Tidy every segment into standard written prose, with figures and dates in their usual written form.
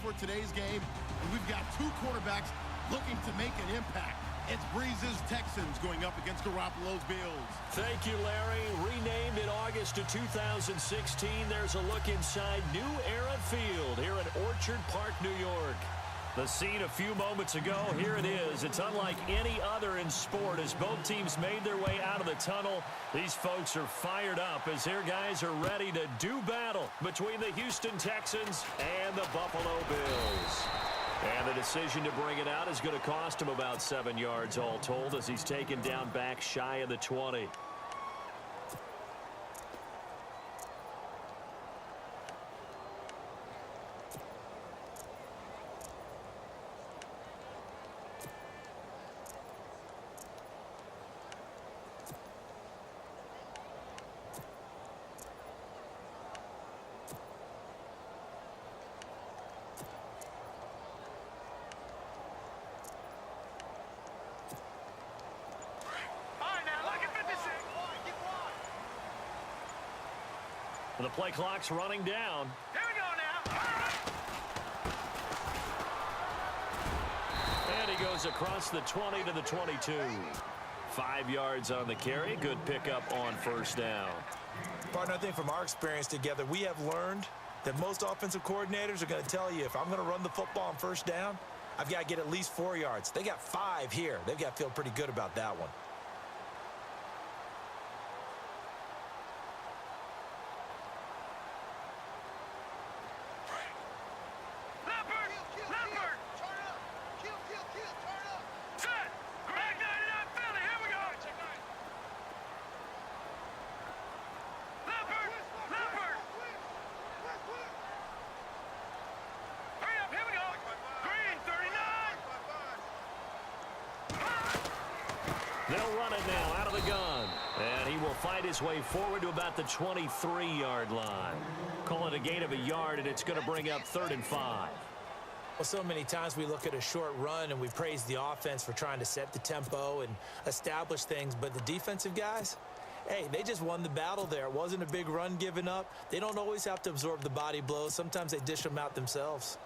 for today's game, and we've got two quarterbacks looking to make an impact. It's Breeze's Texans going up against Garoppolo's Bills. Thank you, Larry. Renamed in August of 2016, there's a look inside New Era Field here at Orchard Park, New York. The scene a few moments ago, here it is. It's unlike any other in sport as both teams made their way out of the tunnel. These folks are fired up as their guys are ready to do battle between the Houston Texans and the Buffalo Bills. And the decision to bring it out is going to cost him about 7 yards all told as he's taken down back shy of the 20. The play clock's running down. Here we go now. And he goes across the 20 to the 22. 5 yards on the carry. Good pickup on first down. Partner, I think from our experience together, we have learned that most offensive coordinators are going to tell you, if I'm going to run the football on first down, I've got to get at least 4 yards. They got 5 here. They've got to feel pretty good about that one. They'll run it now out of the gun. And he will fight his way forward to about the 23-yard line. Call it a gain of a yard, and it's going to bring up 3rd and 5. Well, so many times we look at a short run and we praise the offense for trying to set the tempo and establish things, but the defensive guys, hey, they just won the battle there. It wasn't a big run given up. They don't always have to absorb the body blows. Sometimes they dish them out themselves.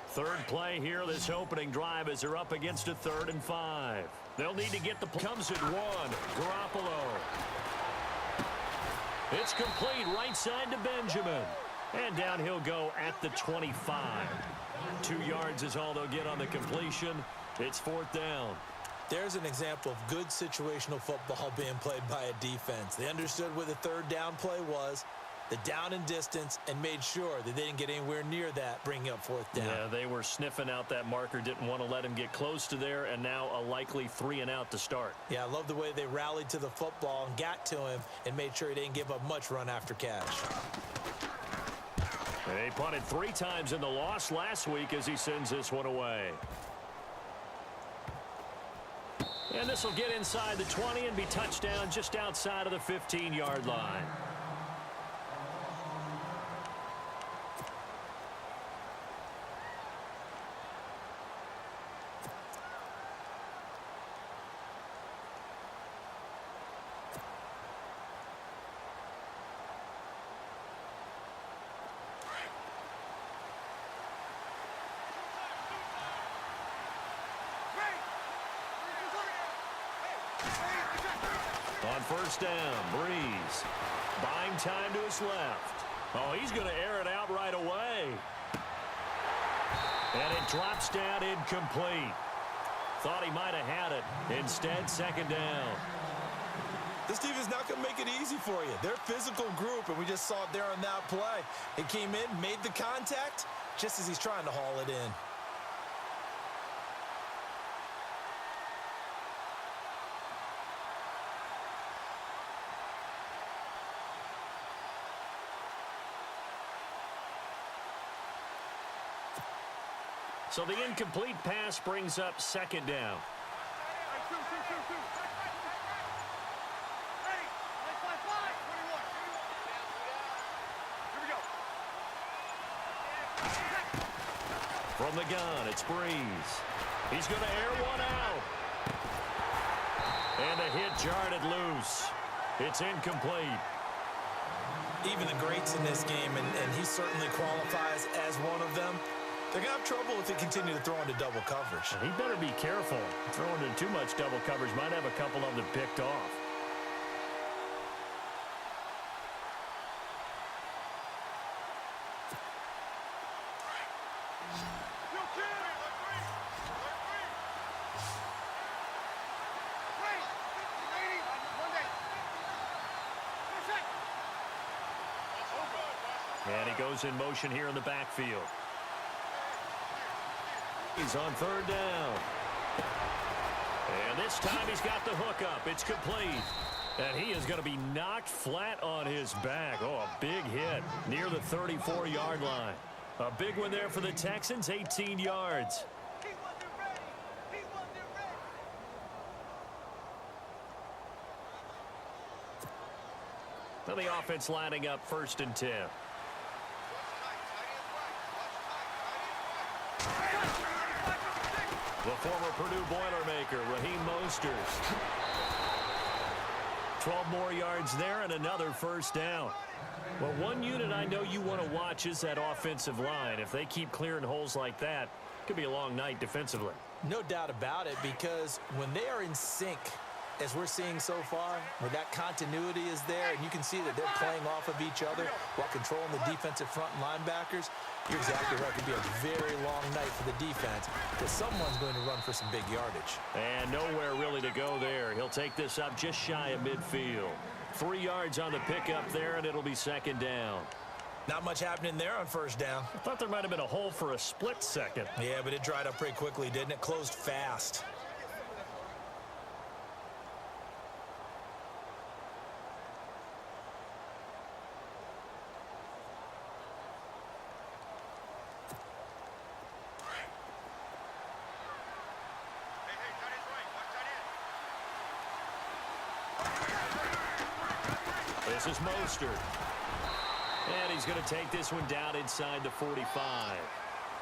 Third play here, this opening drive as they're up against a 3rd and 5. They'll need to get the comes at 1. Garoppolo. It's complete right side to Benjamin. And down he'll go at the 25. 2 yards is all they'll get on the completion. It's 4th down. There's an example of good situational football being played by a defense. They understood where the 3rd down play was, the down and distance, and made sure that they didn't get anywhere near that, bringing up 4th down. Yeah, they were sniffing out that marker, didn't want to let him get close to there, and now a likely 3 and out to start. Yeah, I love the way they rallied to the football and got to him and made sure he didn't give up much run after catch. They punted 3 times in the loss last week as he sends this one away. And this will get inside the 20 and be touchdown just outside of the 15-yard line. On first down, Breeze buying time to his left. Oh, he's going to air it out right away. And it drops down incomplete. Thought he might have had it. Instead, 2nd down. This team is not going to make it easy for you. They're a physical group, and we just saw it there on that play. It came in, made the contact, just as he's trying to haul it in. So the incomplete pass brings up 2nd down. From the gun, it's Breeze. He's going to air one out. And the hit jarred it loose. It's incomplete. Even the greats in this game, and he certainly qualifies as one of them, they're going to have trouble if they continue to throw into double coverage. He better be careful. Throwing into too much double coverage might have a couple of them picked off. And he goes in motion here in the backfield. He's on third down. And this time he's got the hookup. It's complete. And he is going to be knocked flat on his back. Oh, a big hit near the 34-yard line. A big one there for the Texans, 18 yards. Now the offense lining up 1st and 10. The former Purdue Boilermaker, Raheem Mostert. 12 more yards there and another 1st down. Well, one unit I know you want to watch is that offensive line. If they keep clearing holes like that, it could be a long night defensively. No doubt about it, because when they are in sync, as we're seeing so far, where that continuity is there, and you can see that they're playing off of each other while controlling the defensive front linebackers, you're exactly right. It could be a very long night for the defense because someone's going to run for some big yardage. And nowhere really to go there. He'll take this up just shy of midfield. 3 yards on the pickup there, and it'll be 2nd down. Not much happening there on 1st down. I thought there might have been a hole for a split second. Yeah, but it dried up pretty quickly, didn't it? Closed fast. This is Mostert. And he's going to take this one down inside the 45.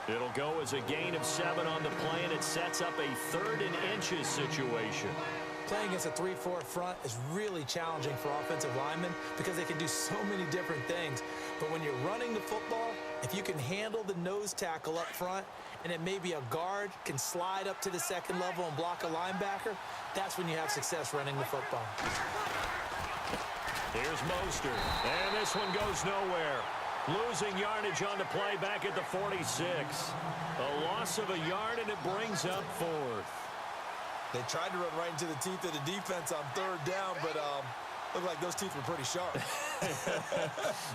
It'll go as a gain of 7 on the play, and it sets up a 3rd and inches situation. Playing against a 3-4 front is really challenging for offensive linemen because they can do so many different things. But when you're running the football, if you can handle the nose tackle up front, and it may be a guard can slide up to the 2nd level and block a linebacker, that's when you have success running the football. Here's Mostert, and this one goes nowhere. Losing yardage on the play back at the 46. A loss of a yard, and it brings up 4th. They tried to run right into the teeth of the defense on 3rd down, but looked like those teeth were pretty sharp.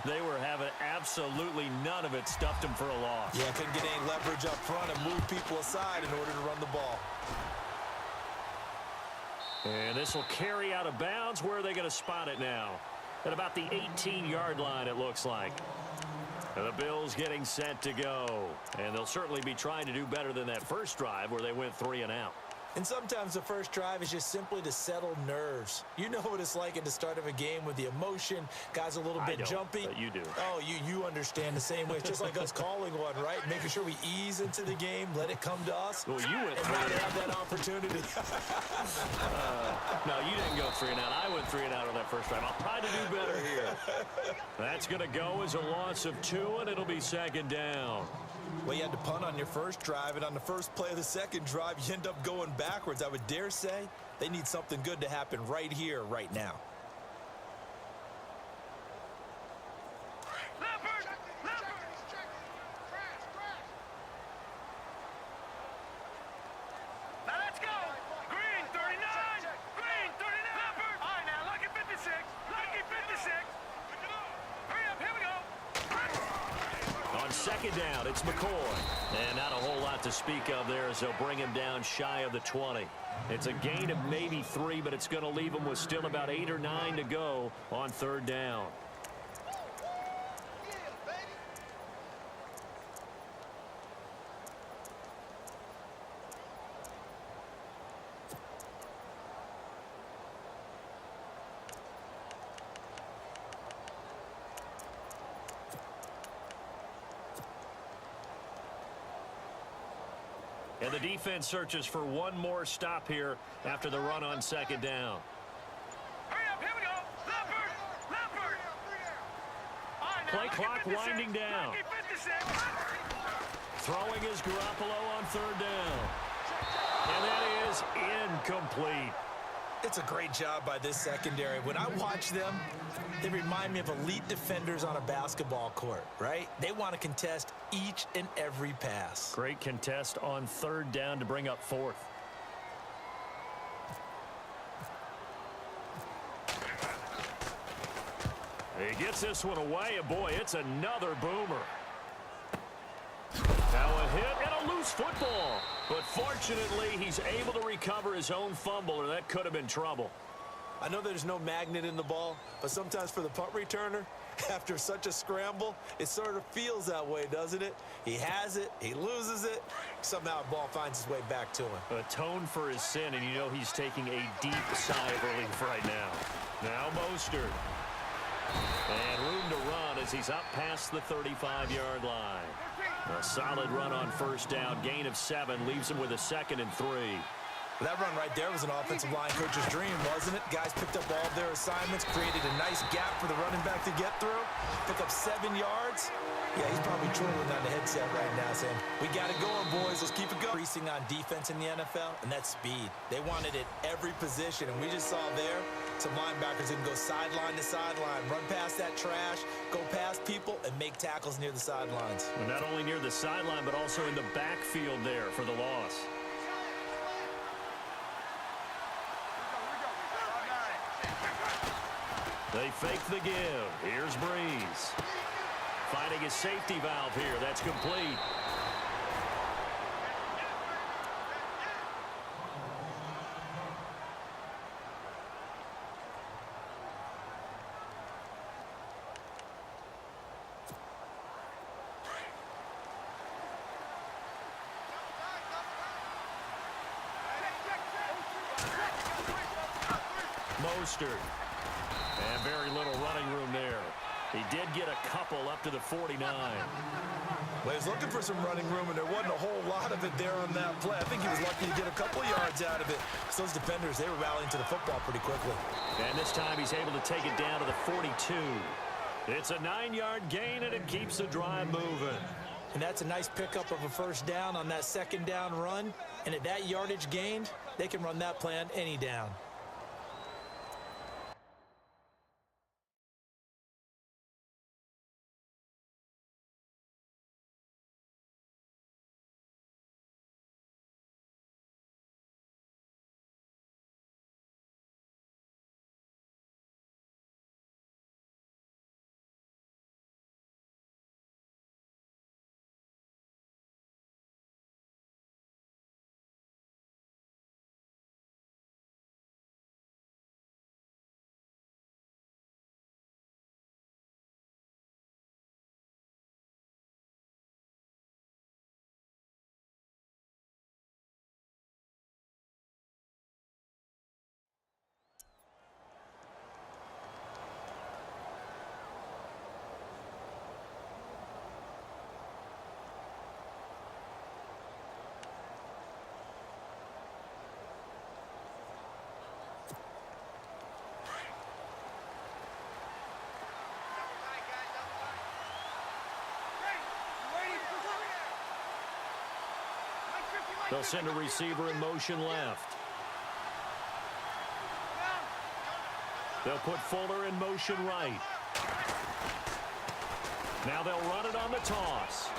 They were having absolutely none of it. Stuffed them for a loss. Yeah, couldn't get any leverage up front and move people aside in order to run the ball. And this will carry out of bounds. Where are they going to spot it now? At about the 18-yard line, it looks like. And the Bills getting set to go. And they'll certainly be trying to do better than that first drive where they went 3 and out. And sometimes the first drive is just simply to settle nerves. You know what it's like at the start of a game with the emotion. Guys a little bit jumpy. But you do. Oh, you understand the same way. It's just like us calling one, right? Making sure we ease into the game, let it come to us. Well, you went and 3 not and out. have that opportunity. No, you didn't go 3 and out. I went 3 and out on that first drive. I'll try to do better here. That's going to go as a loss of 2, and it'll be 2nd down. Well, you had to punt on your first drive, and on the first play of the second drive, you end up going backwards. I would dare say they need something good to happen right here, right now. Now let's go. Green 39. Green 39. All right, now lucky 56. Lucky 56. Hurry up, here we go. On 2nd down, it's McCoy. And not a whole lot to speak of there as they'll bring him down shy of the 20. It's a gain of maybe 3, but it's going to leave him with still about 8 or 9 to go on 3rd down. And the defense searches for one more stop here after the run on second down. Hurry up, here we go. Leopard, Leopard. All right, now, Play lucky clock 56, winding down. lucky 56. Throwing is Garoppolo on third down. And that is incomplete. It's a great job by this secondary. When I watch them, they remind me of elite defenders on a basketball court, right? They want to contest each and every pass. Great contest on third down to bring up fourth. He gets this one away, and boy, it's another boomer. Now a hit and a loose football. But fortunately, he's able to recover his own fumble, or that could have been trouble. I know there's no magnet in the ball, but sometimes for the punt returner, after such a scramble, it sort of feels that way, doesn't it? He has it, he loses it, somehow the ball finds its way back to him. Atone for his sin, and you know he's taking a deep sigh of relief right now. Now Mostert. And room to run as he's up past the 35-yard line. A solid run on first down. Gain of 7 leaves him with a 2nd and 3. That run right there was an offensive line coach's dream, wasn't it? Guys picked up all of their assignments, created a nice gap for the running back to get through, pick up 7 yards. Yeah, he's probably twirling on the headset right now saying, we got it going, boys. Let's keep it going. Increasing on defense in the NFL, and that's speed. They wanted it every position, and we just saw there some linebackers who can go sideline to sideline, run past that trash, go past people, and make tackles near the sidelines. And not only near the sideline, but also in the backfield there for the loss. They fake the give. Here's Breeze. Finding his safety valve here. That's complete. Mostert. And very little running room there. He did get a couple up to the 49. Well, he was looking for some running room, and there wasn't a whole lot of it there on that play. I think he was lucky to get a couple yards out of it. So those defenders, they were rallying to the football pretty quickly. And this time he's able to take it down to the 42. It's a 9-yard gain, and it keeps the drive moving. And that's a nice pickup of a first down on that second down run. And at that yardage gained, they can run that play on any down. They'll send a receiver in motion left. They'll put Fuller in motion right. Now they'll run it on the toss.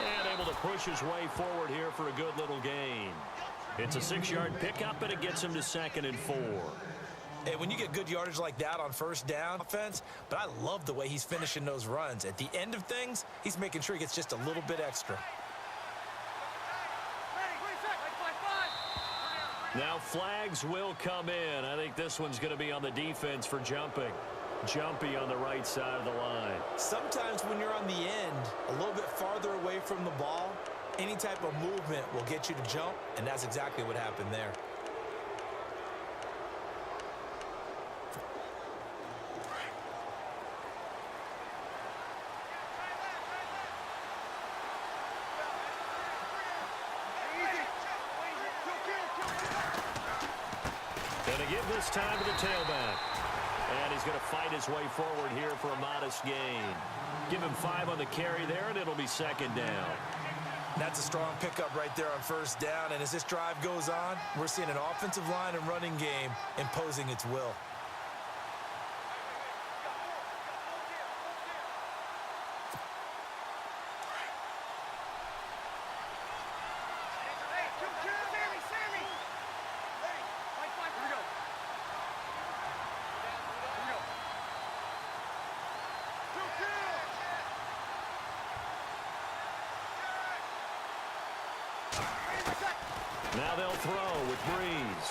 And able to push his way forward here for a good little gain. It's a 6-yard pickup, and it gets him to 2nd and 4. Hey, when you get good yardage like that on first down offense, but I love the way he's finishing those runs. At the end of things, he's making sure he gets just a little bit extra. Now flags will come in. I think this one's going to be on the defense for jumping. Jumpy on the right side of the line. Sometimes when you're on the end, a little bit farther away from the ball, any type of movement will get you to jump, and that's exactly what happened there. Going to give this time to the tailback. And he's going to fight his way forward here for a modest gain. Give him 5 on the carry there, and it'll be second down. That's a strong pickup right there on first down. And as this drive goes on, we're seeing an offensive line and running game imposing its will. Now they'll throw with Breeze.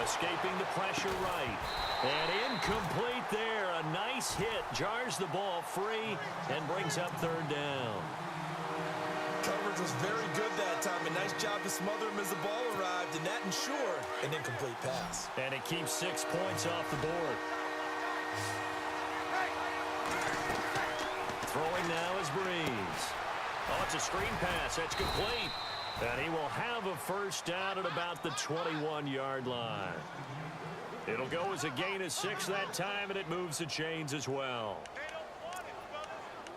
Escaping the pressure right. And incomplete there. A nice hit. Jars the ball free and brings up third down. Coverage was very good that time. A nice job to smother him as the ball arrived, and that ensured an incomplete pass. And it keeps 6 points off the board. Throwing now is Breeze. Oh, it's a screen pass. That's complete. And he will have a first down at about the 21-yard line. It'll go as a gain of 6 that time, and it moves the chains as well. They don't want it, fellas.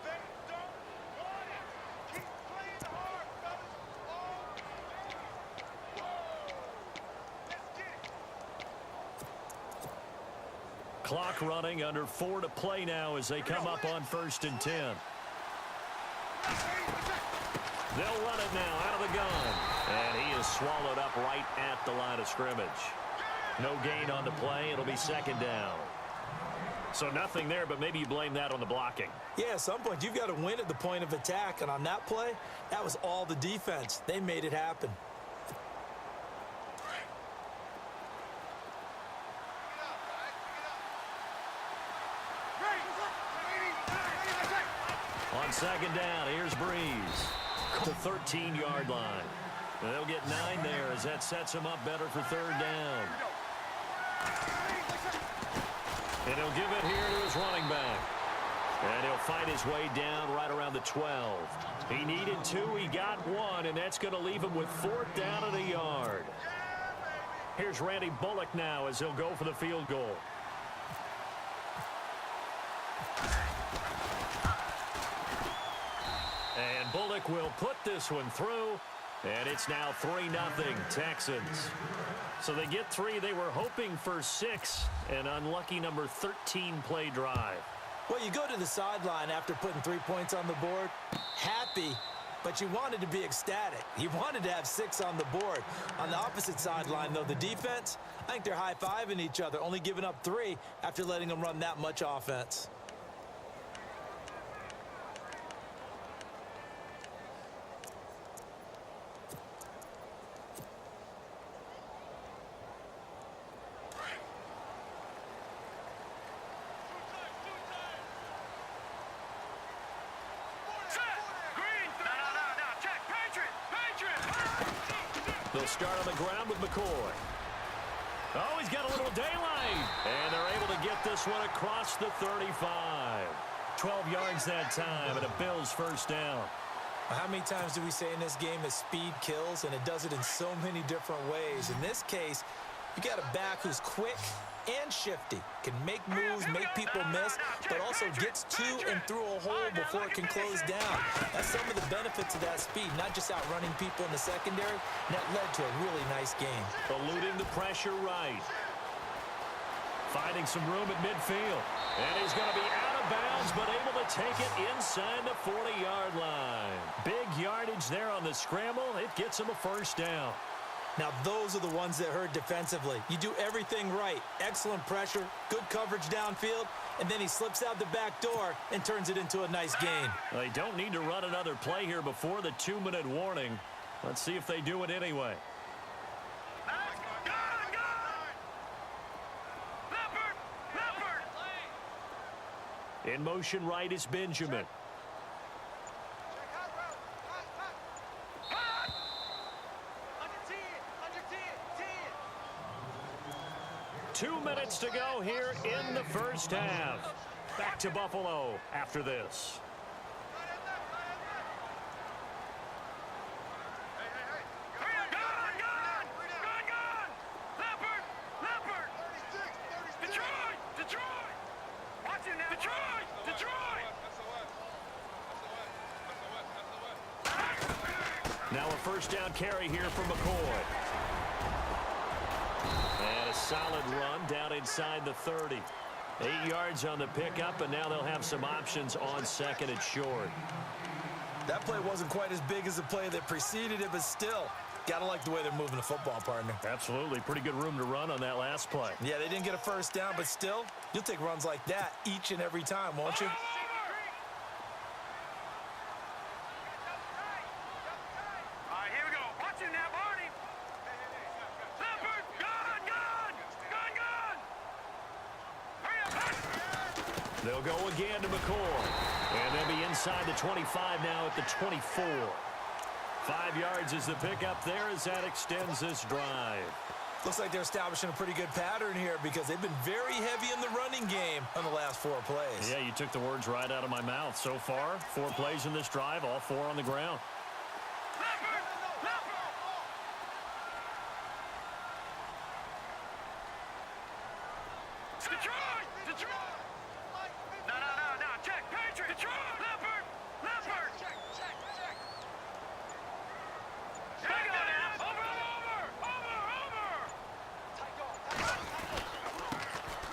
They don't want it. Keep playing hard, fellas. Let's get it. Clock running, under 4 to play now as they come up on 1st and 10. They'll run it now out of the gun. And he is swallowed up right at the line of scrimmage. No gain on the play. It'll be second down. So nothing there, but maybe you blame that on the blocking. Yeah, at some point, you've got to win at the point of attack. And on that play, that was all the defense. They made it happen. On second down, here's Breeze. The 13-yard line. And they'll get 9 there as that sets him up better for third down. And he'll give it here to his running back. And he'll fight his way down right around the 12. He needed 2, he got 1, and that's going to leave him with 4th down at a yard. Here's Randy Bullock now as he'll go for the field goal. And Bullock will put this one through, and it's now 3-0 Texans. So they get 3. They were hoping for 6, an unlucky number 13 play drive. Well, you go to the sideline after putting 3 points on the board, happy, but you wanted to be ecstatic. You wanted to have 6 on the board. On the opposite sideline, though, the defense, I think they're high-fiving each other, only giving up 3 after letting them run that much offense. They'll start on the ground with McCoy. Oh, he's got a little daylight. And they're able to get this one across the 35. 12 yards that time, and a Bills first down. How many times do we say in this game that speed kills, and it does it in so many different ways? In this case, you got a back who's quick and shifty, can make moves, make people miss, but also gets to and through a hole before it can close down. That's some of the benefits of that speed, not just outrunning people in the secondary, and that led to a really nice game. Eluding the pressure right. Finding some room at midfield. And he's going to be out of bounds, but able to take it inside the 40-yard line. Big yardage there on the scramble. It gets him a first down. Now, those are the ones that hurt defensively. You do everything right. Excellent pressure, good coverage downfield, and then he slips out the back door and turns it into a nice gain. They don't need to run another play here before the 2-minute warning. Let's see if they do it anyway. In motion right is Benjamin. 2 minutes to go here in the first half. Back to Buffalo after this. Now a first down carry here for McCoy. And a solid run down inside the 30. 8 yards on the pickup, and now they'll have some options on second and short. That play wasn't quite as big as the play that preceded it, but still, got to like the way they're moving the football, partner. Absolutely. Pretty good room to run on that last play. Yeah, they didn't get a first down, but still, you'll take runs like that each and every time, won't you? They'll go again to McCoy. And they'll be inside the 25 now at the 24. 5 yards is the pickup there as that extends this drive. Looks like they're establishing a pretty good pattern here because they've been very heavy in the running game on the last 4 plays. Yeah, you took the words right out of my mouth. So far, 4 plays in this drive, all 4 on the ground.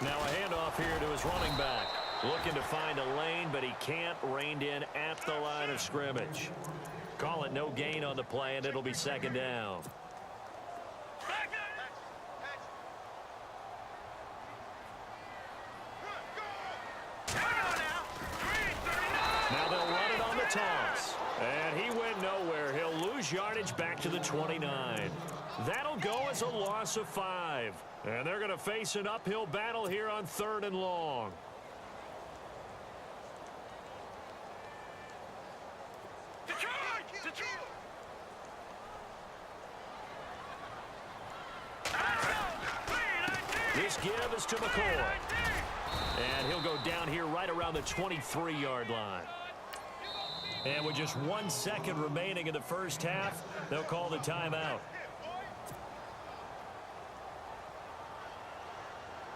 Now a handoff here to his running back. Looking to find a lane, but he can't. Reined in at the line of scrimmage. Call it no gain on the play, and it'll be second down. Now they'll run it on the toss. And he went nowhere. He'll lose yardage back to the 29. That'll go as a loss of 5. And they're going to face an uphill battle here on 3rd and long. This give is to McCoy. And he'll go down here right around the 23-yard line. And with just 1 second remaining in the first half, they'll call the timeout.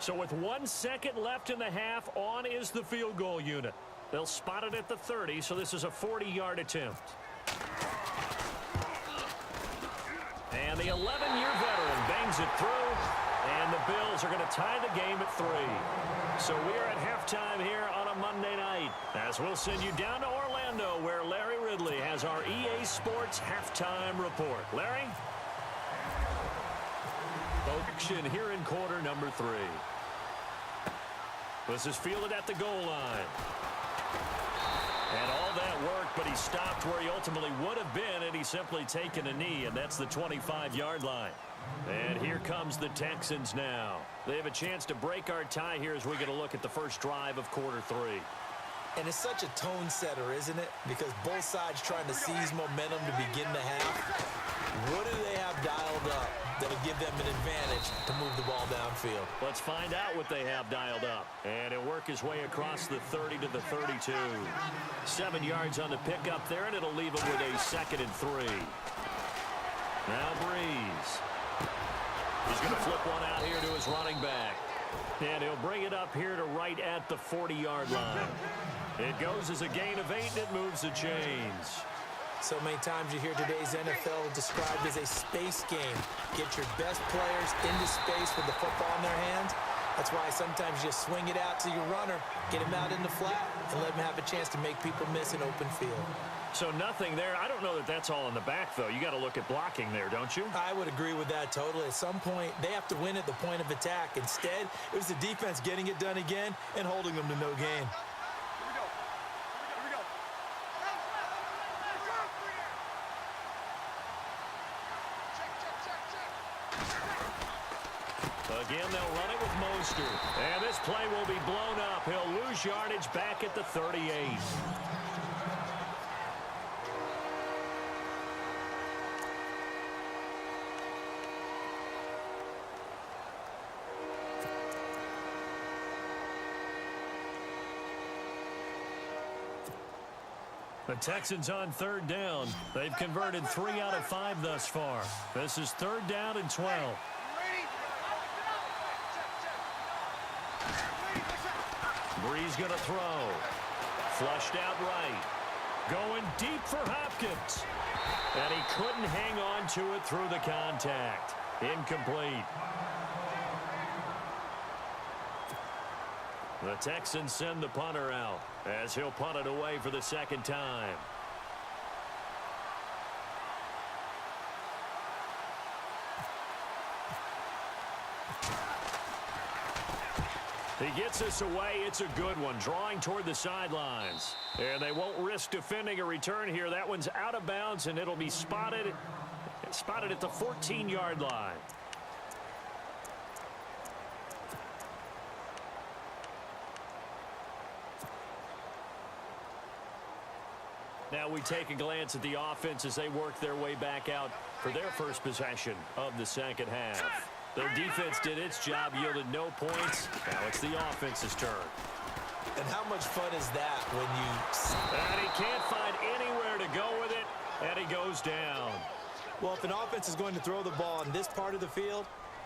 So with 1 second left in the half, on is the field goal unit. They'll spot it at the 30, so this is a 40-yard attempt. And the 11-year veteran bangs it through, and the Bills are going to tie the game at 3. So we are at halftime here on a Monday night, as we'll send you down to Orlando, where Larry Ridley has our EA Sports halftime report. Larry? Action here in quarter number 3. This is fielded at the goal line. And all that work, but he stopped where he ultimately would have been had he simply taken a knee, and that's the 25-yard line. And here comes the Texans now. They have a chance to break our tie here as we get a look at the first drive of quarter 3. And it's such a tone setter, isn't it? Because both sides trying to seize momentum to begin the half. What do they have dialed up that'll give them an advantage to move the ball downfield? Let's find out what they have dialed up. And he'll work his way across the 30 to the 32. 7 yards on the pickup there, and it'll leave him with a 2nd and 3. Now Breeze. He's going to flip one out here to his running back. And he'll bring it up here to right at the 40-yard line. It goes as a gain of 8, and it moves the chains. So many times you hear today's NFL described as a space game. Get your best players into space with the football in their hands. That's why sometimes you swing it out to your runner, get him out in the flat, and let him have a chance to make people miss an open field. So nothing there. I don't know that that's all in the back, though. You got to look at blocking there, don't you? I would agree with that totally. At some point, they have to win at the point of attack. Instead, it was the defense getting it done again and holding them to no gain. Again, they'll run it with Mostert. And this play will be blown up. He'll lose yardage back at the 38. The Texans on 3rd down. They've converted 3 out of 5 thus far. This is 3rd down and 12. Breeze going to throw. Flushed out right. Going deep for Hopkins. And he couldn't hang on to it through the contact. Incomplete. The Texans send the punter out as he'll punt it away for the second time. He gets us away. It's a good one, drawing toward the sidelines. And they won't risk defending a return here. That one's out of bounds, and it'll be spotted at the 14-yard line. Now we take a glance at the offense as they work their way back out for their first possession of the second half. Their defense did its job, yielded no points. Now it's the offense's turn. And how much fun is that when you... And he can't find anywhere to go with it, and he goes down. Well, if an offense is going to throw the ball in this part of the field,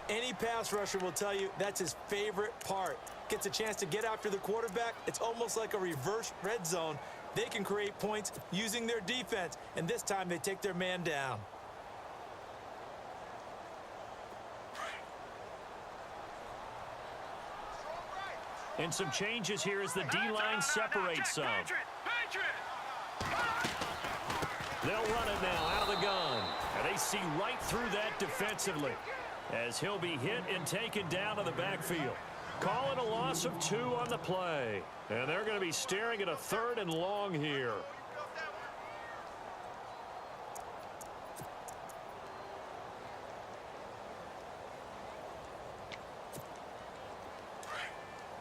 any pass rusher will tell you that's his favorite part. Gets a chance to get after the quarterback. It's almost like a reverse red zone. They can create points using their defense, and this time they take their man down. And some changes here as the D-line separates some. They'll run it now out of the gun. And they see right through that defensively as he'll be hit and taken down in the backfield. Calling a loss of 2 on the play. And they're going to be staring at a 3rd and long here.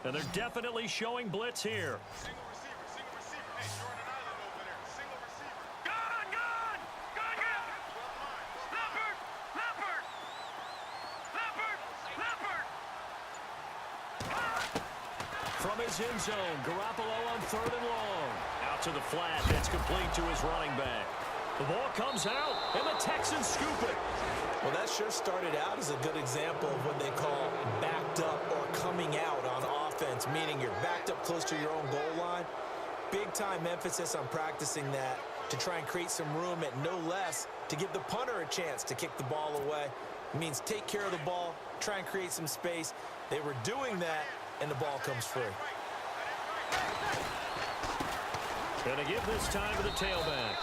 And they're definitely showing blitz here. Single receiver. Hey, you're on an island over there. Single receiver. Gun! Leopard! From his end zone, Garoppolo on 3rd and long. Out to the flat, that's complete to his running back. The ball comes out, and the Texans scoop it. Well, that sure started out as a good example of what they call backed up or coming out on offense, meaning you're backed up close to your own goal line. Big-time emphasis on practicing that to try and create some room at no less to give the punter a chance to kick the ball away. It means take care of the ball, try and create some space. They were doing that, and the ball comes free. Gonna give this time to the tailback.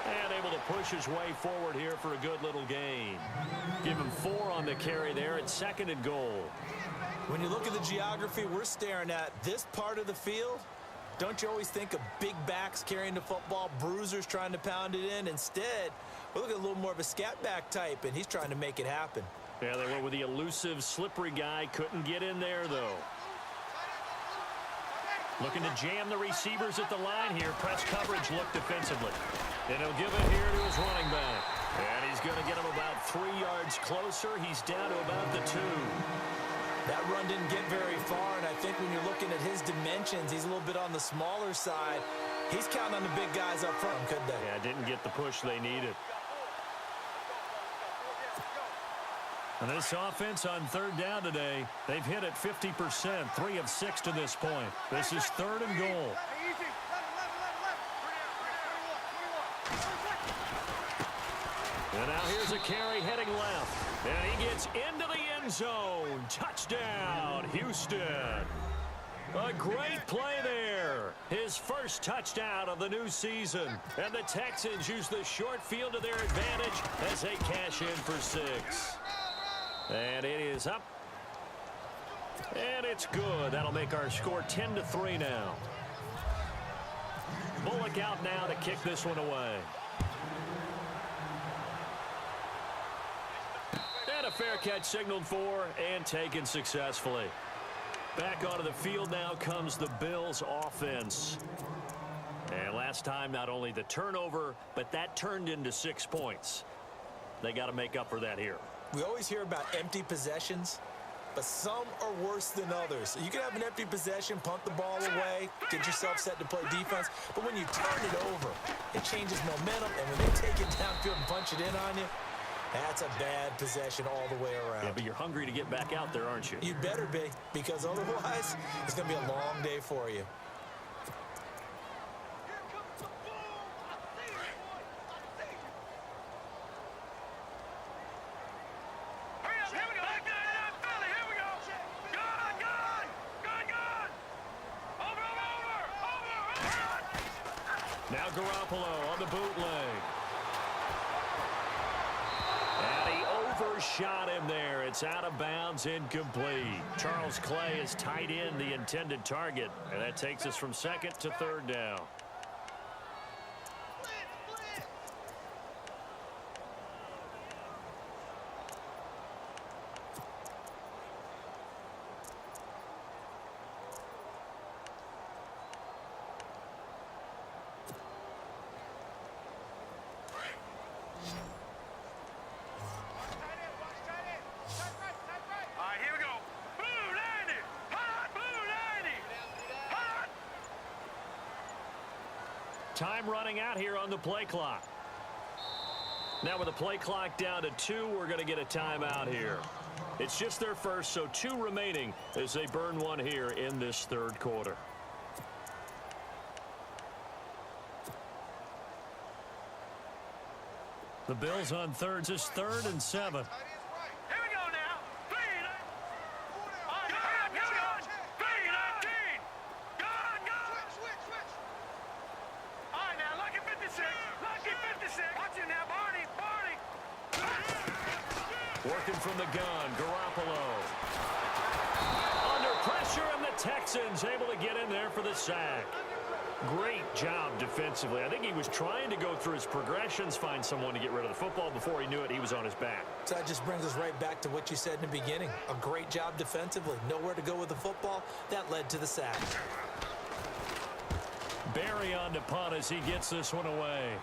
And able to push his way forward here for a good little gain. Give him 4 on the carry there at 2nd and goal. When you look at the geography we're staring at, this part of the field, don't you always think of big backs carrying the football, bruisers trying to pound it in? Instead, we're looking at a little more of a scat back type, and he's trying to make it happen. Yeah, they went with the elusive, slippery guy. Couldn't get in there, though. Looking to jam the receivers at the line here. Press coverage look defensively. And he'll give it here to his running back. And he's going to get him about 3 yards closer. He's down to about the 2. That run didn't get very far, and I think when you're looking at his dimensions, he's a little bit on the smaller side. He's counting on the big guys up front, couldn't they? Yeah, didn't get the push they needed. And this offense on 3rd down today, they've hit it 50%, 3 of 6 to this point. This is 3rd and goal. And now here's a carry heading left. And he gets into the end zone. Touchdown, Houston. A great play there. His first touchdown of the new season. And the Texans use the short field to their advantage as they cash in for 6. And it is up. And it's good. That'll make our score 10-3 now. Bullock out now to kick this one away. And a fair catch signaled for and taken successfully. Back onto the field now comes the Bills offense. And last time, not only the turnover, but that turned into 6 points. They got to make up for that here. We always hear about empty possessions, but some are worse than others. You can have an empty possession, punt the ball away, get yourself set to play defense, but when you turn it over, it changes momentum, and when they take it downfield and punch it in on you, that's a bad possession all the way around. Yeah, but you're hungry to get back out there, aren't you? You'd better be, because otherwise, it's going to be a long day for you. Now Garoppolo on the bootleg. And he overshot him there. It's out of bounds, incomplete. Charles Clay is tight in the intended target, and that takes us from second to third down. Time running out here on the play clock. Now with the play clock down to 2, we're going to get a timeout here. It's just their first, so 2 remaining as they burn one here in this third quarter. The Bills on thirds is 3rd and 7. Working from the gun, Garoppolo. Under pressure, and the Texans able to get in there for the sack. Great job defensively. I think he was trying to go through his progressions, find someone to get rid of the football. Before he knew it, he was on his back. So that just brings us right back to what you said in the beginning. A great job defensively. Nowhere to go with the football. That led to the sack. Barry on to punt as he gets this one away.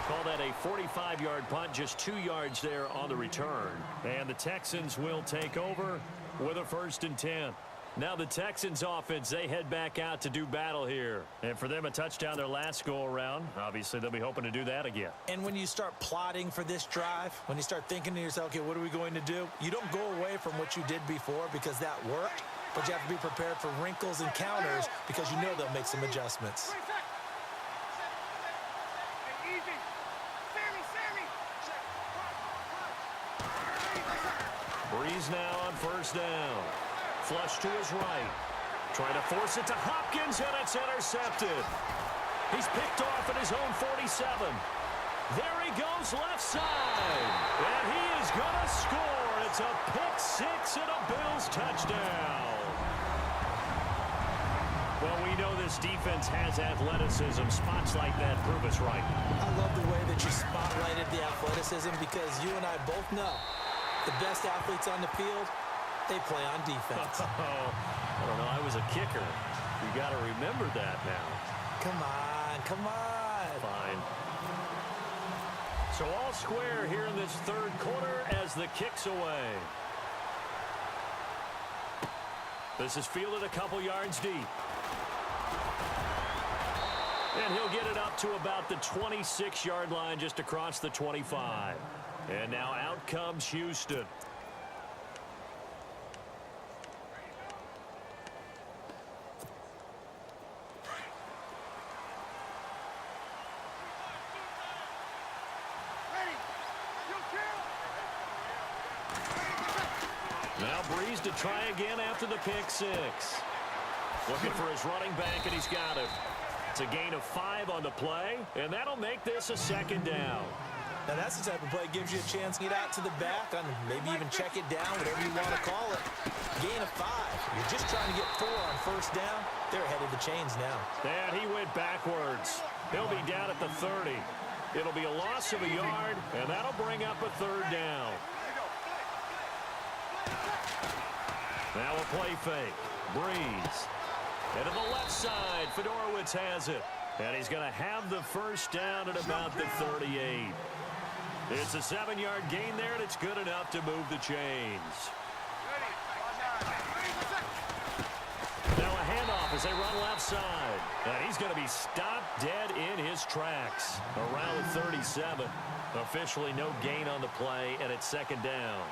Call that a 45-yard punt, just 2 yards there on the return. And the Texans will take over with a 1st and 10. Now the Texans offense, they head back out to do battle here. And for them, a touchdown their last go-around. Obviously, they'll be hoping to do that again. And when you start plotting for this drive, when you start thinking to yourself, okay, what are we going to do? You don't go away from what you did before because that worked, but you have to be prepared for wrinkles and counters because you know they'll make some adjustments. Breeze now on 1st down. Flush to his right. Trying to force it to Hopkins, and it's intercepted. He's picked off at his own 47. There he goes left side. And he is going to score. It's a pick-6 and a Bills touchdown. Well, we know this defense has athleticism. Spots like that prove us right. I love the way that you spotlighted the athleticism because you and I both know the best athletes on the field, they play on defense. I don't know. I was a kicker. You got to remember that now. Come on, come on. Fine. So all square here in this third quarter as the kick's away. This is fielded a couple yards deep. And he'll get it up to about the 26-yard line just across the 25. And now out comes Houston. Now Breeze to try again after the pick-6. Looking for his running back, and he's got it. It's a gain of 5 on the play, and that'll make this a 2nd down. Now that's the type of play that gives you a chance to get out to the back and maybe even check it down, whatever you want to call it. Gain of 5. You're just trying to get 4 on 1st down. They're ahead of the chains now. And he went backwards. He'll be down at the 30. It'll be a loss of a yard, and that'll bring up a 3rd down. Now a play fake. Breeze. And to the left side, Fedorowicz has it. And he's going to have the 1st down at about the 38. It's a 7-yard gain there, and it's good enough to move the chains. Now a handoff as they run left side. And he's going to be stopped dead in his tracks. Around the 37. Officially no gain on the play, and it's 2nd down.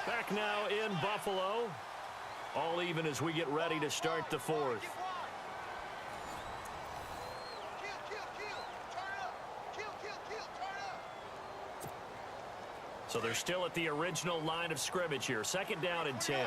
Back now in Buffalo. All even as we get ready to start the fourth. So they're still at the original line of scrimmage here. Second down and 10.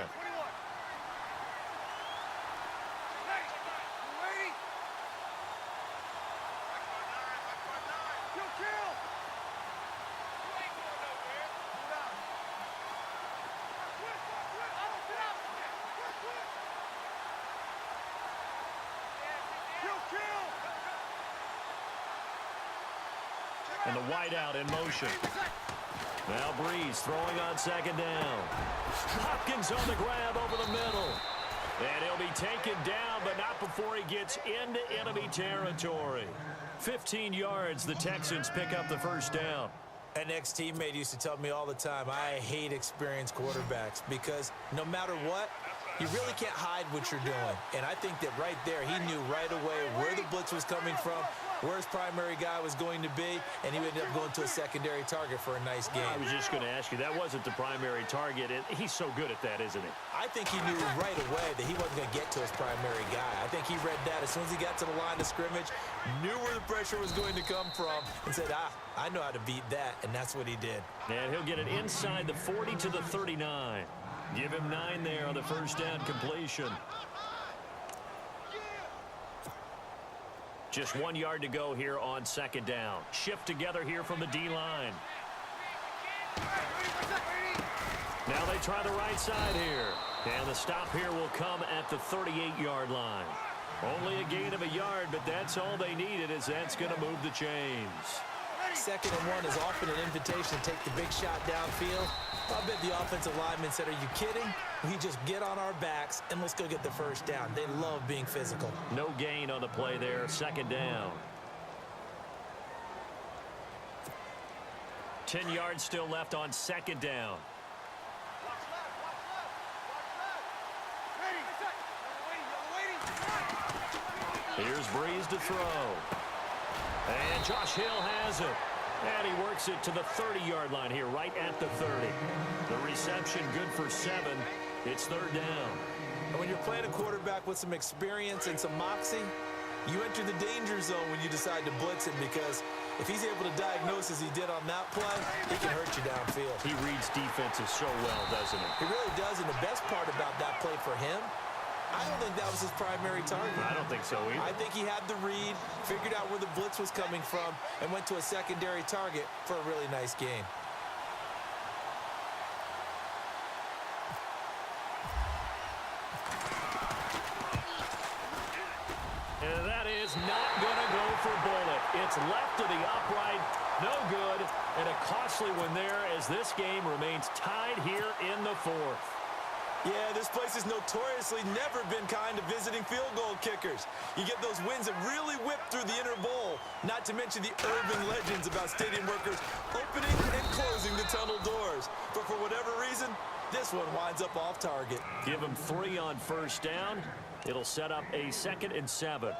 And the wideout in motion. Now Breeze throwing on second down. Hopkins on the grab over the middle. And he'll be taken down, but not before he gets into enemy territory. 15 yards, the Texans pick up the first down. An ex-teammate used to tell me all the time, I hate experienced quarterbacks because no matter what, you really can't hide what you're doing. And I think that right there, he knew right away where the blitz was coming from, where his primary guy was going to be, and he ended up going to a secondary target for a nice game. I was just going to ask you, that wasn't the primary target. He's so good at that, isn't he? I think he knew right away that he wasn't going to get to his primary guy. I think he read that as soon as he got to the line of scrimmage, knew where the pressure was going to come from, and said, I know how to beat that, and that's what he did. And he'll get it inside the 40 to the 39. Give him 9 there on the first down completion. Just 1 yard to go here on second down. Shift together here from the D-line. Now they try the right side here. And the stop here will come at the 38-yard line. Only a gain of a yard, but that's all they needed, as that's going to move the chains. Second and 1 is often an invitation to take the big shot downfield. I bet the offensive lineman said, are you kidding? We just get on our backs and let's go get the first down. They love being physical. No gain on the play there. Second down. 10 yards still left on second down. Here's Breeze to throw. And Josh Hill has it. And he works it to the 30-yard line here, right at the 30. The reception good for 7. It's third down. And when you're playing a quarterback with some experience and some moxie, you enter the danger zone when you decide to blitz him, because if he's able to diagnose as he did on that play, he can hurt you downfield. He reads defenses so well, doesn't he? He really does, and the best part about that play for him, I don't think that was his primary target. I don't think so either. I think he had the read, figured out where the blitz was coming from, and went to a secondary target for a really nice game. And that is not going to go for Bullet. It's left to the upright. No good. And a costly one there, as this game remains tied here in the fourth. Yeah, this place has notoriously never been kind to visiting field goal kickers. You get those wins that really whip through the inner bowl, not to mention the urban legends about stadium workers opening and closing the tunnel doors. But for whatever reason, this one winds up off target. Give him 3 on first down. It'll set up a 2nd and 7.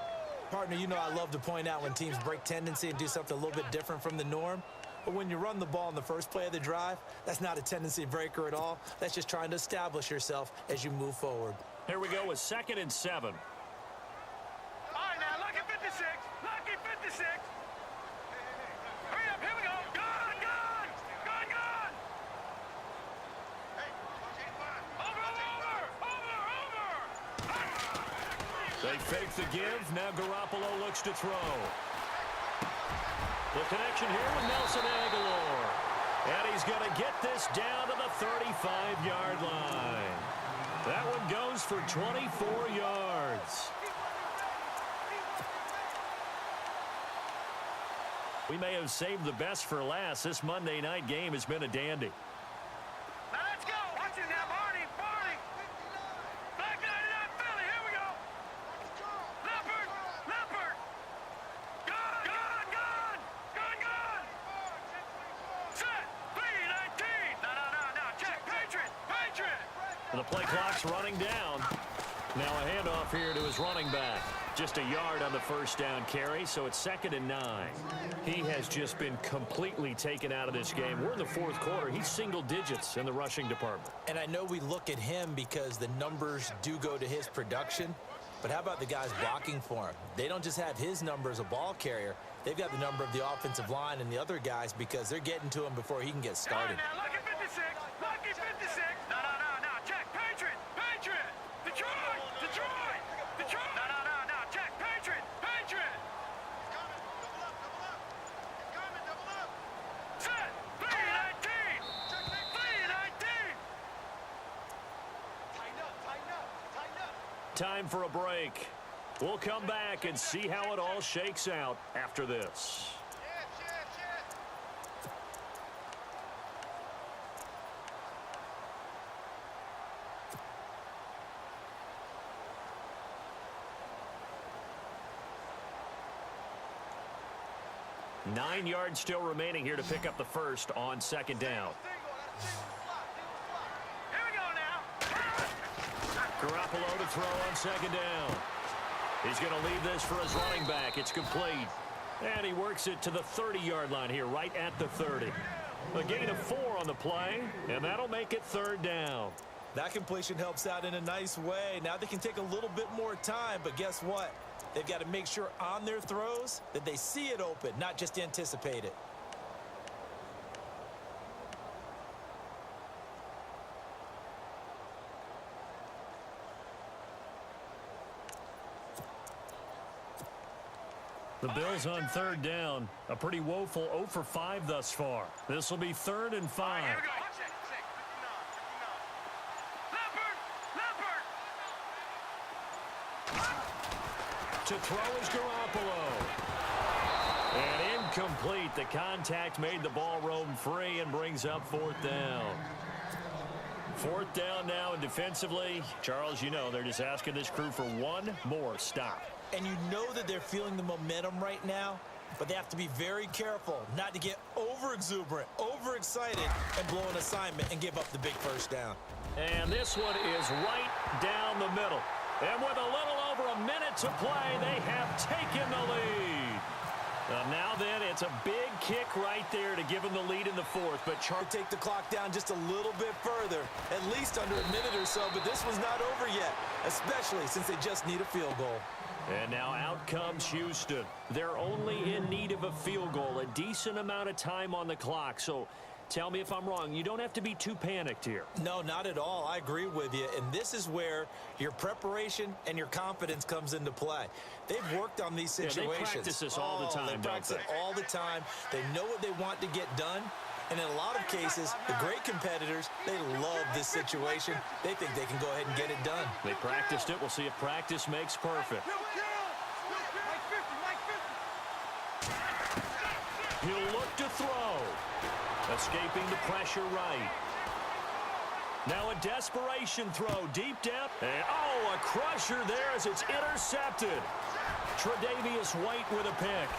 Partner, you know I love to point out when teams break tendency and do something a little bit different from the norm. But when you run the ball in the first play of the drive, that's not a tendency breaker at all. That's just trying to establish yourself as you move forward. Here we go with 2nd and 7. All right, now, lucky 56. Lucky 56. Hurry up, here we go. Gone, gone. Gone, gone. Over. They fake the give. Now Garoppolo looks to throw. The connection here with Nelson Aguilar. And he's going to get this down to the 35-yard line. That one goes for 24 yards. We may have saved the best for last. This Monday night game has been a dandy. Now let's go. Watch it now, Barney. Barney. Back 99 Philly. Here we go. Leopard. Leopard. Gone, gone, gone. Gone, gone. Set. 3-19. No. Check. Patriot. Patriot. And the play clock's running down. Now a handoff here to his running back. Just a yard on the first down carry, so it's 2nd and 9. He has just been completely taken out of this game. We're in the fourth quarter. He's single digits in the rushing department. And I know we look at him because the numbers do go to his production, but how about the guys blocking for him? They don't just have his number as a ball carrier. They've got the number of the offensive line and the other guys because they're getting to him before he can get started. Now, lucky 56. Lucky 56. No. Check. Patriot. Detroit. No. Check. Patriot. Set. 3-19. 3-19. Tighten up. Time for a break. We'll come back and see how it all shakes out after this. Shit. 9 yards still remaining here to pick up the first on 2nd down. Here we go now. Garoppolo to throw on 2nd down. He's going to leave this for his running back. It's complete. And he works it to the 30-yard line here, right at the 30. A gain of 4 on the play, and that'll make it 3rd down. That completion helps out in a nice way. Now they can take a little bit more time, but guess what? They've got to make sure on their throws that they see it open, not just anticipate it. The Bills on 3rd down. A pretty woeful 0 for 5 thus far. This will be 3rd and 5. Here we go. Leopard. To throw is Garoppolo. And incomplete. The contact made the ball roam free and brings up 4th down. 4th down now, and defensively, Charles, you know, they're just asking this crew for one more stop. And you know that they're feeling the momentum right now, but they have to be very careful not to get over-exuberant, over-excited, and blow an assignment and give up the big first down. And this one is right down the middle. And with a little over a minute to play, they have taken the lead. Now then, it's a big kick right there to give them the lead in the 4th. But Take the clock down just a little bit further, at least under a minute or so, but this one's not over yet, especially since they just need a field goal. And now out comes Houston. They're only in need of a field goal, a decent amount of time on the clock. So tell me if I'm wrong. You don't have to be too panicked here. No, not at all. I agree with you. And this is where your preparation and your confidence comes into play. They've worked on these situations. Yeah, they practice this all the time, They practice it all the time. They know what they want to get done. And in a lot of cases, the great competitors, they love this situation. They think they can go ahead and get it done. They practiced it. We'll see if practice makes perfect. He'll look to throw. Escaping the pressure right. Now a desperation throw deep down. And, a crusher there as it's intercepted. Tre'Davious White with a pick.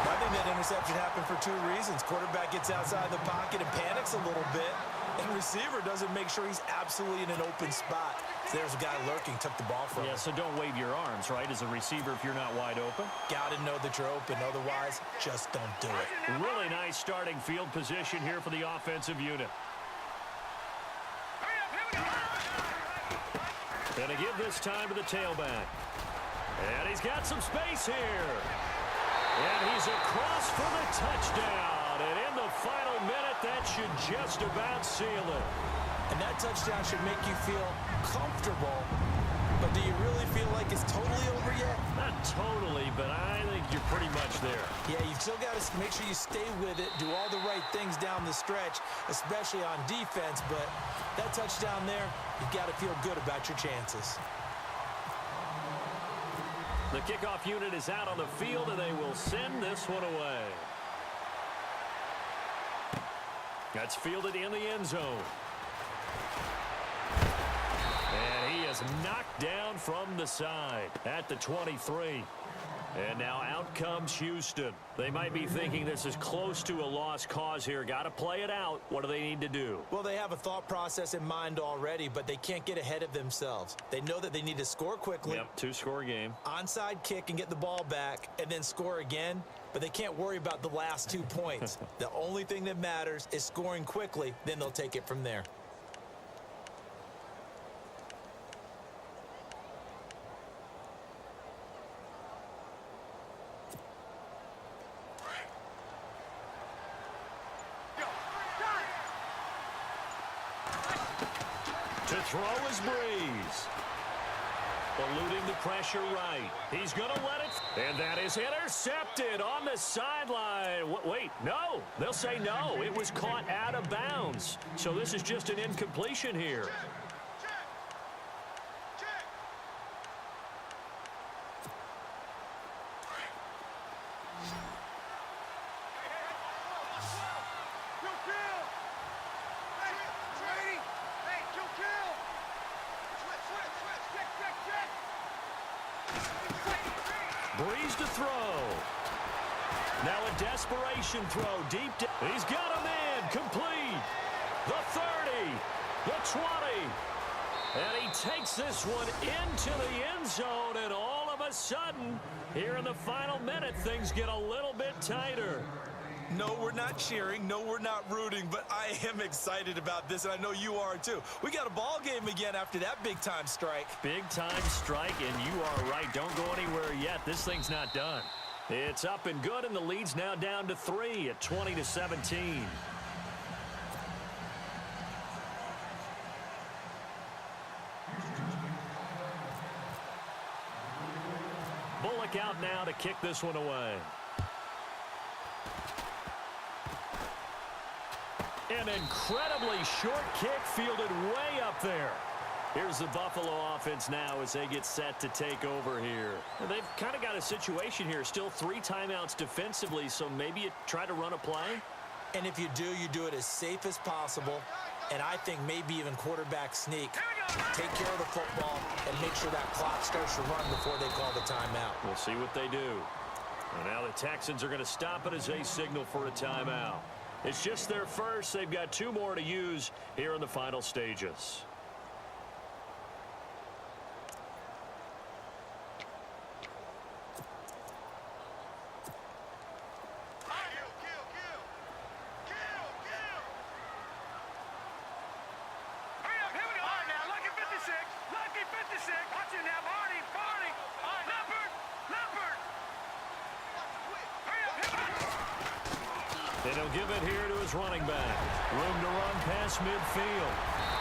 I think that interception happened for 2 reasons. Quarterback gets outside the pocket and panics a little bit, and receiver doesn't make sure he's absolutely in an open spot. So there's a guy lurking, took the ball from him. Yeah, so don't wave your arms, right, as a receiver if you're not wide open. Got to know that you're open. Otherwise, just don't do it. Really nice starting field position here for the offensive unit. And to give this time to the tailback. And he's got some space here. And he's across for the touchdown. And in the final minute, that should just about seal it. And that touchdown should make you feel comfortable. But do you really feel like it's totally over yet? Not totally, but I think you're pretty much there. Yeah, you've still got to make sure you stay with it, do all the right things down the stretch, especially on defense. But that touchdown there, you've got to feel good about your chances. The kickoff unit is out on the field, and they will send this one away. That's fielded in the end zone. And he is knocked down from the side at the 23. And now out comes Houston. They might be thinking this is close to a lost cause here. Got to play it out. What do they need to do? Well, they have a thought process in mind already, but they can't get ahead of themselves. They know that they need to score quickly. Yep, two-score game. Onside kick and get the ball back and then score again, but they can't worry about the last 2 points. The only thing that matters is scoring quickly, then they'll take it from there. To throw is Breeze. Eluding the pressure right. He's going to let it. And that is intercepted on the sideline. Wait, no. They'll say no. It was caught out of bounds. So this is just an incompletion here. Breeze to throw. Now a desperation throw deep down. He's got him in. Complete. The 30. The 20. And he takes this one into the end zone. And all of a sudden, here in the final minute, things get a little bit tighter. No, we're not cheering. No, we're not rooting, but I am excited about this, and I know you are too. We got a ball game again after that big-time strike. Big-time strike, and you are right. Don't go anywhere yet. This thing's not done. It's up and good, and the lead's now down to 3 at 20-17. Bullock out now to kick this one away. An incredibly short kick fielded way up there. Here's the Buffalo offense now as they get set to take over here. And they've kind of got a situation here. Still 3 timeouts defensively, so maybe you try to run a play. And if you do it as safe as possible. And I think maybe even quarterback sneak. Take care of the football and make sure that clock starts to run before they call the timeout. We'll see what they do. And now the Texans are going to stop it as they signal for a timeout. It's just their first. They've got 2 more to use here in the final stages. And he'll give it here to his running back. Room to run past midfield.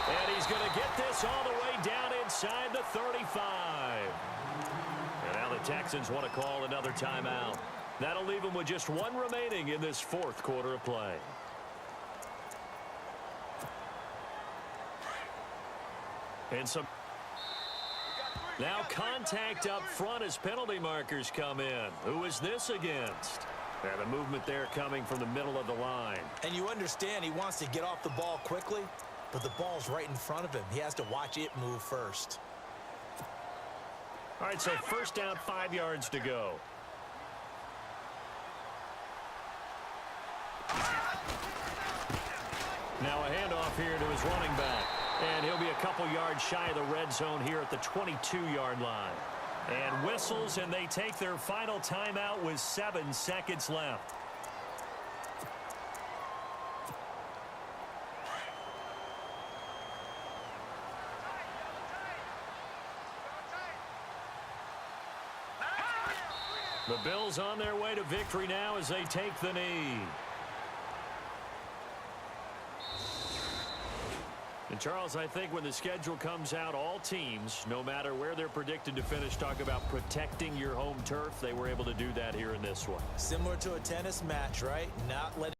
And he's going to get this all the way down inside the 35. And now the Texans want to call another timeout. That'll leave them with just 1 remaining in this 4th quarter of play. And some... Now contact up front as penalty markers come in. Who is this against? And the movement there coming from the middle of the line. And you understand he wants to get off the ball quickly, but the ball's right in front of him. He has to watch it move first. All right, so first down, 5 yards to go. Now a handoff here to his running back. And he'll be a couple yards shy of the red zone here at the 22-yard line. And whistles, and they take their final timeout with 7 seconds left. The Bills on their way to victory now as they take the knee. And Charles, I think when the schedule comes out, all teams, no matter where they're predicted to finish, talk about protecting your home turf. They were able to do that here in this one. Similar to a tennis match, right? Not letting